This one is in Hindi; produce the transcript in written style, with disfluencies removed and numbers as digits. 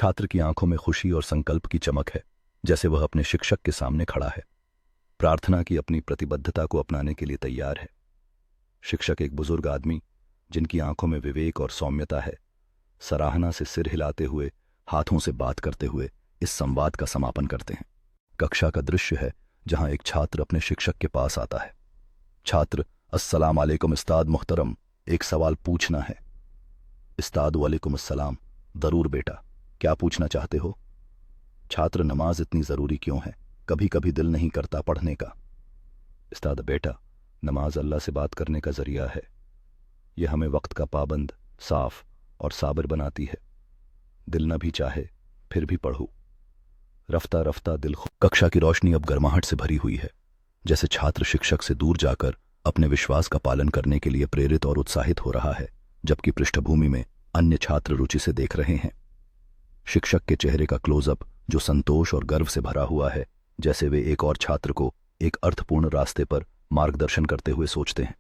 छात्र की आंखों में खुशी और संकल्प की चमक है, जैसे वह अपने शिक्षक के सामने खड़ा है, प्रार्थना की अपनी प्रतिबद्धता को अपनाने के लिए तैयार है। शिक्षक एक बुजुर्ग आदमी, जिनकी आंखों में विवेक और सौम्यता है, सराहना से सिर हिलाते हुए, हाथों से बात करते हुए इस संवाद का समापन करते हैं। कक्षा का दृश्य है जहां एक छात्र अपने शिक्षक के पास आता है। छात्र: अस्सलाम वालेकुम उस्ताद मुहतरम, एक सवाल पूछना है। उस्ताद: वालेकुम अस्सलाम, जरूर बेटा, क्या पूछना चाहते हो? छात्र: नमाज इतनी ज़रूरी क्यों है? कभी कभी दिल नहीं करता पढ़ने का। उस्ताद: बेटा, नमाज अल्लाह से बात करने का ज़रिया है। यह हमें वक्त का पाबंद, साफ और साबिर बनाती है। दिल न भी चाहे फिर भी पढ़ूं। रफ्ता रफ्ता दिल कक्षा की रोशनी अब गर्माहट से भरी हुई है, जैसे छात्र शिक्षक से दूर जाकर अपने विश्वास का पालन करने के लिए प्रेरित और उत्साहित हो रहा है, जबकि पृष्ठभूमि में अन्य छात्र रुचि से देख रहे हैं। शिक्षक के चेहरे का क्लोजअप जो संतोष और गर्व से भरा हुआ है, जैसे वे एक और छात्र को एक अर्थपूर्ण रास्ते पर मार्गदर्शन करते हुए सोचते हैं।